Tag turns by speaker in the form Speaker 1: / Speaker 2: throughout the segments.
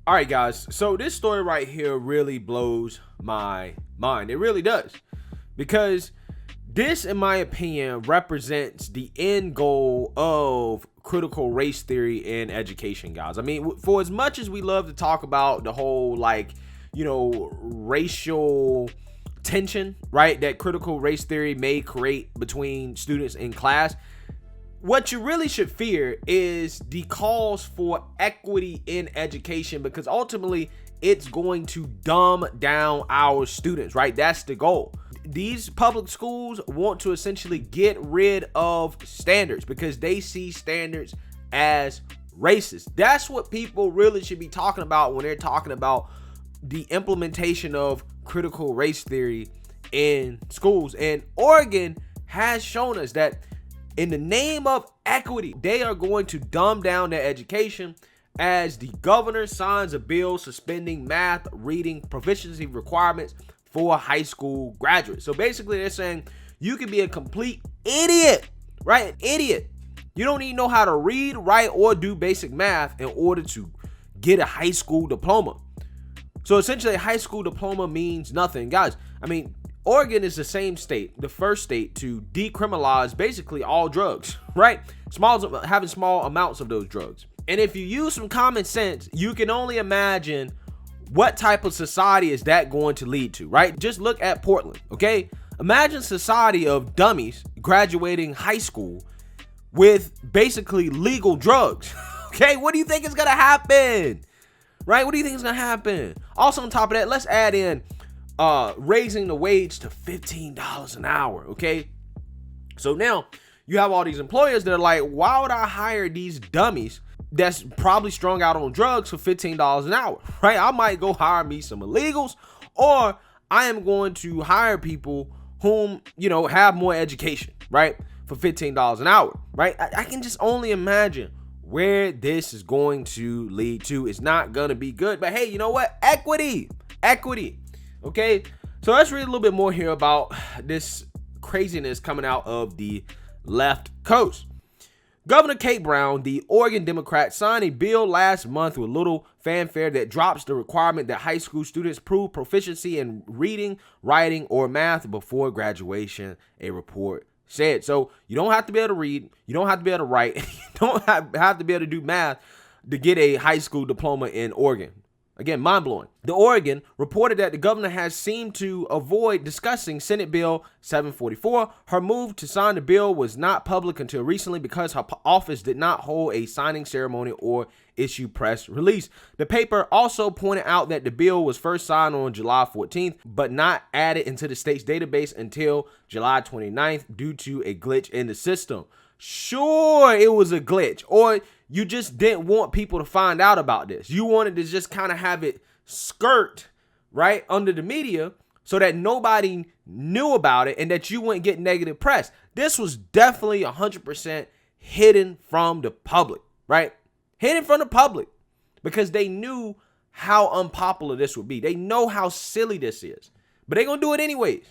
Speaker 1: All right, guys. So this story right here really blows my mind. It really does. Because this, in my opinion, represents the end goal of critical race theory in education, guys. I mean, for as much as we love to talk about the whole, racial tension, right, that critical race theory may create between students in class, what you really should fear is the calls for equity in education, because ultimately it's going to dumb down our students, right? That's the goal. These public schools want to essentially get rid of standards because they see standards as racist. That's what people really should be talking about when they're talking about the implementation of critical race theory in schools. And Oregon has shown us that in the name of equity, they are going to dumb down their education as the governor signs a bill suspending math reading proficiency requirements for high school graduates. So basically they're saying you can be a complete idiot, right? An idiot. You don't even know how to read, write, or do basic math in order to get a high school diploma. So essentially a high school diploma means nothing. Guys, I mean, Oregon is the same state, the first state to decriminalize basically all drugs, right? Having small amounts of those drugs. And if you use some common sense, you can only imagine what type of society is that going to lead to, right? Just look at Portland, okay? Imagine society of dummies graduating high school with basically legal drugs, okay? What do you think is gonna happen, right? What do you think is gonna happen? Also on top of that, let's add in raising the wage to $15 an hour, okay? So now you have all these employers that are like, why would I hire these dummies that's probably strung out on drugs for $15 an hour, right? I might go hire me some illegals, or I am going to hire people whom, have more education, right? For $15 an hour, right? I can just only imagine where this is going to lead to. It's not going to be good, but hey, you know what? Equity. Okay, so let's read a little bit more here about this craziness coming out of the left coast. Governor Kate Brown, the Oregon Democrat, signed a bill last month with little fanfare that drops the requirement that high school students prove proficiency in reading, writing, or math before graduation, a report said. So you don't have to be able to read, you don't have to be able to write, you don't have to be able to do math to get a high school diploma in Oregon. Again, mind-blowing. The Oregon reported that the governor has seemed to avoid discussing Senate Bill 744. Her move to sign the bill was not public until recently because her office did not hold a signing ceremony or issue press release. The paper also pointed out that the bill was first signed on July 14th, but not added into the state's database until July 29th due to a glitch in the system. Sure, it was a glitch, or you just didn't want people to find out about this. You wanted to just kind of have it skirt right under the media so that nobody knew about it and that you wouldn't get negative press. This was definitely 100% hidden from the public, right? Hidden from the public because they knew how unpopular this would be. They know how silly this is, but they're going to do it anyways.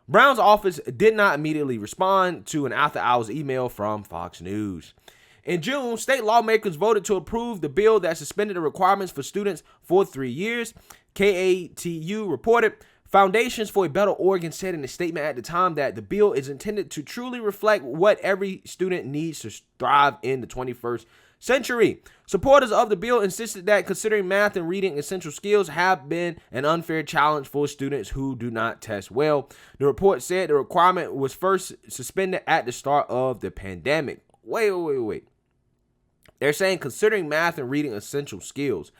Speaker 1: Brown's office did not immediately respond to an after-hours email from Fox News. In June, state lawmakers voted to approve the bill that suspended the requirements for students for 3 years. KATU reported, Foundations for a Better Oregon said in a statement at the time that the bill is intended to truly reflect what every student needs to thrive in the 21st century. Supporters of the bill insisted that considering math and reading essential skills have been an unfair challenge for students who do not test well. The report said the requirement was first suspended at the start of the pandemic. Wait. They're saying considering math and reading essential skills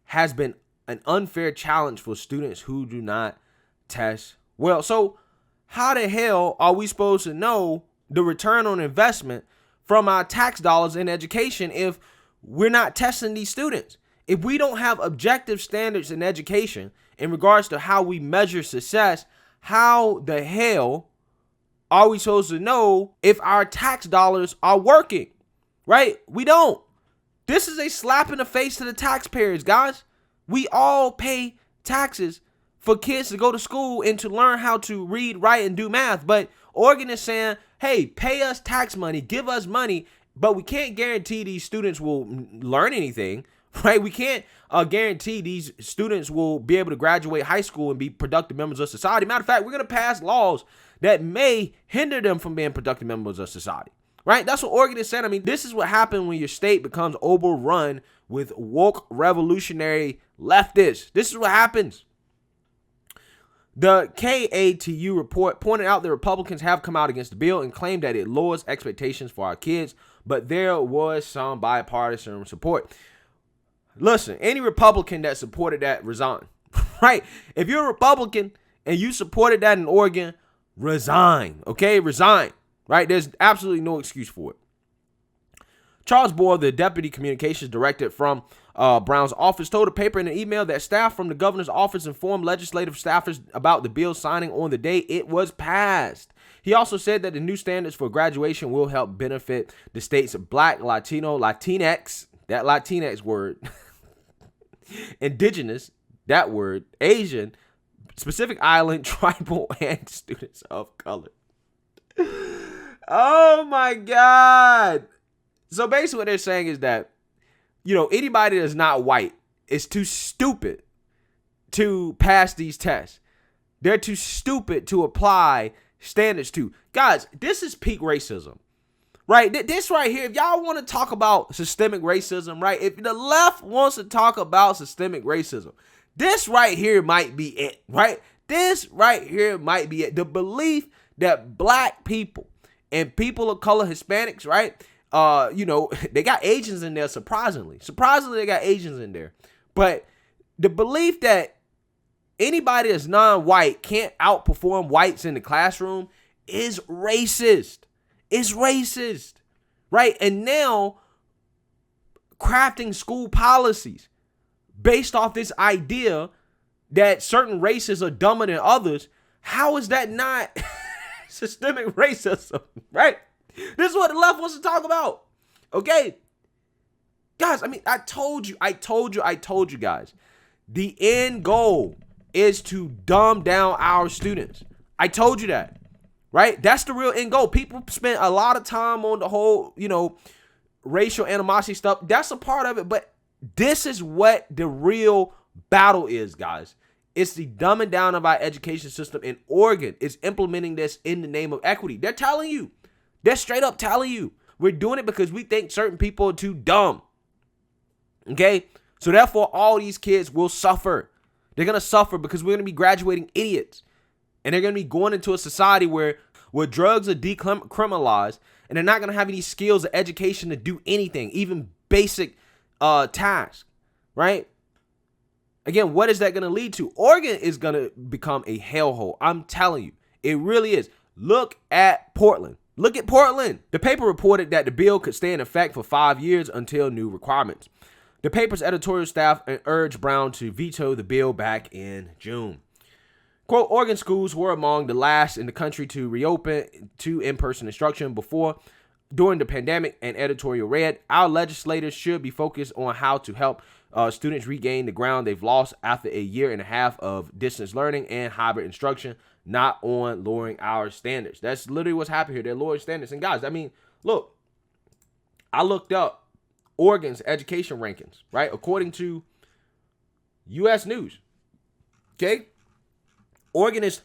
Speaker 1: has been an unfair challenge for students who do not test well. So how the hell are we supposed to know the return on investment from our tax dollars in education if we're not testing these students? If we don't have objective standards in education in regards to how we measure success, how the hell are we supposed to know if our tax dollars are working? Right? We don't. This is a slap in the face to the taxpayers, guys. We all pay taxes for kids to go to school and to learn how to read, write, and do math. But Oregon is saying, hey, pay us tax money, give us money, but we can't guarantee these students will learn anything right? We can't guarantee these students will be able to graduate high school and be productive members of society. Matter of fact, we're going to pass laws that may hinder them from being productive members of society, right? That's what Oregon is saying. I mean, this is what happens when your state becomes overrun with woke revolutionary leftists. This is what happens. The KATU report pointed out that Republicans have come out against the bill and claimed that it lowers expectations for our kids, but there was some bipartisan support. Listen, any Republican that supported that resigned, right? If you're a Republican and you supported that in Oregon, resign, okay? Resign, right? There's absolutely no excuse for it. Charles Boyle, the deputy communications director from Brown's office, told a paper in an email that staff from the governor's office informed legislative staffers about the bill signing on the day it was passed. He also said that the new standards for graduation will help benefit the state's Black, Latino, Latinx, that Latinx word, Indigenous, that word, Asian, Pacific Island, tribal, and students of color. Oh my God. So basically what they're saying is that, anybody that's not white is too stupid to pass these tests. They're too stupid to apply standards to. Guys, this is peak racism, right? This right here, if y'all want to talk about systemic racism, right? If the left wants to talk about systemic racism, this right here might be it, right? This right here might be it. The belief that black people and people of color, Hispanics, right? They got Asians in there, surprisingly. They got Asians in there. But the belief that anybody that's non-white can't outperform whites in the classroom is racist. It's racist, right? And now crafting school policies based off this idea that certain races are dumber than others, how is that not systemic racism, right? This is what the left wants to talk about. Okay. Guys, I mean, I told you guys. The end goal is to dumb down our students. I told you that. Right? That's the real end goal. People spend a lot of time on the whole, racial animosity stuff. That's a part of it, but this is what the real battle is, guys. It's the dumbing down of our education system, and Oregon is implementing this in the name of equity. They're telling you. They're straight up telling you. We're doing it because we think certain people are too dumb. Okay? So therefore, all these kids will suffer. They're going to suffer because we're going to be graduating idiots. And they're going to be going into a society where drugs are decriminalized, and they're not going to have any skills or education to do anything, even basic tasks, right? Again, what is that going to lead to? Oregon is going to become a hellhole. I'm telling you, it really is. Look at Portland. Look at Portland. The paper reported that the bill could stay in effect for 5 years until new requirements. The paper's editorial staff urged Brown to veto the bill back in June. Quote, Oregon schools were among the last in the country to reopen to in-person instruction during the pandemic, and editorial read, our legislators should be focused on how to help students regain the ground they've lost after a year and a half of distance learning and hybrid instruction, not on lowering our standards. That's literally what's happening here. They're lowering standards. And guys, I mean, look, I looked up Oregon's education rankings, right? According to U.S. News. Okay? Oregon is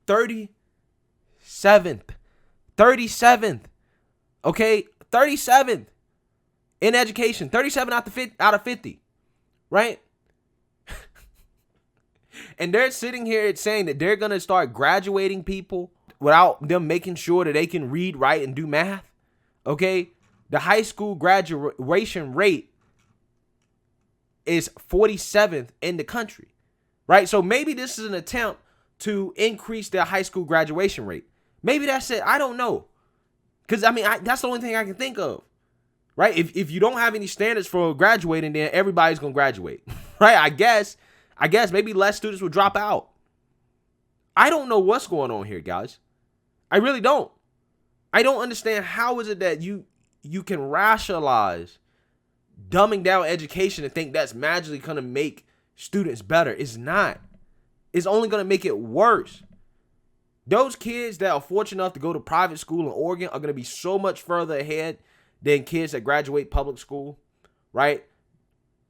Speaker 1: 37th. 37th. Okay? 37th in education. 37 out of 50. Right? And they're sitting here saying that they're going to start graduating people without them making sure that they can read, write, and do math. Okay? The high school graduation rate is 47th in the country. Right? So maybe this is an attempt to increase their high school graduation rate. Maybe that's it. I don't know. Because, I mean, that's the only thing I can think of. Right? If you don't have any standards for graduating, then everybody's going to graduate. Right? I guess maybe less students will drop out. I don't know what's going on here, guys. I really don't. I don't understand how is it that you can rationalize dumbing down education and think that's magically going to make students better. It's not. It's only going to make it worse. Those kids that are fortunate enough to go to private school in Oregon are going to be so much further ahead than kids that graduate public school, right?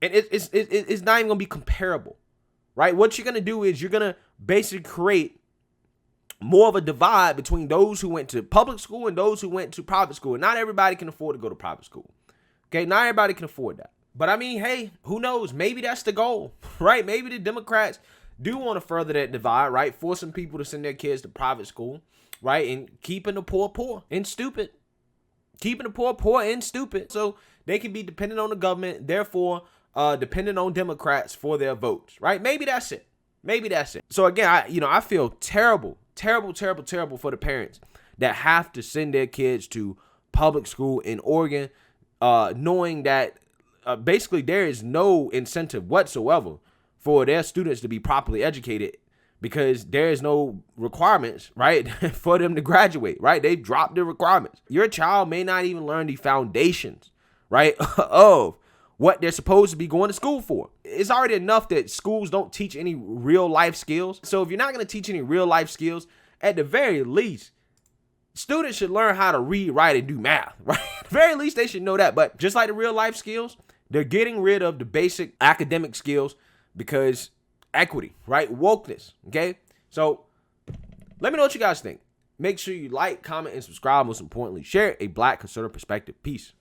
Speaker 1: And it's not even going to be comparable, right? What you're going to do is you're going to basically create more of a divide between those who went to public school and those who went to private school. And not everybody can afford to go to private school. Okay, not everybody can afford that. But I mean, hey, who knows? Maybe that's the goal, right? Maybe the Democrats do want to further that divide, right? Forcing people to send their kids to private school, right? And keeping the poor and stupid. Keeping the poor and stupid. So they can be dependent on the government, therefore dependent on Democrats for their votes, right? Maybe that's it. So again, I feel terrible for the parents that have to send their kids to public school in Oregon, knowing that basically there is no incentive whatsoever for their students to be properly educated because there is no requirements, right, for them to graduate, right? They've dropped the requirements. Your child may not even learn the foundations, right, of what they're supposed to be going to school for. It's already enough that schools don't teach any real life skills. So if you're not going to teach any real life skills, at the very least, students should learn how to read, write, and do math, right? At the very least, they should know that. But just like the real life skills, they're getting rid of the basic academic skills because equity, right? Wokeness, okay? So let me know what you guys think. Make sure you like, comment, and subscribe. Most importantly, share a Black conservative perspective. Peace.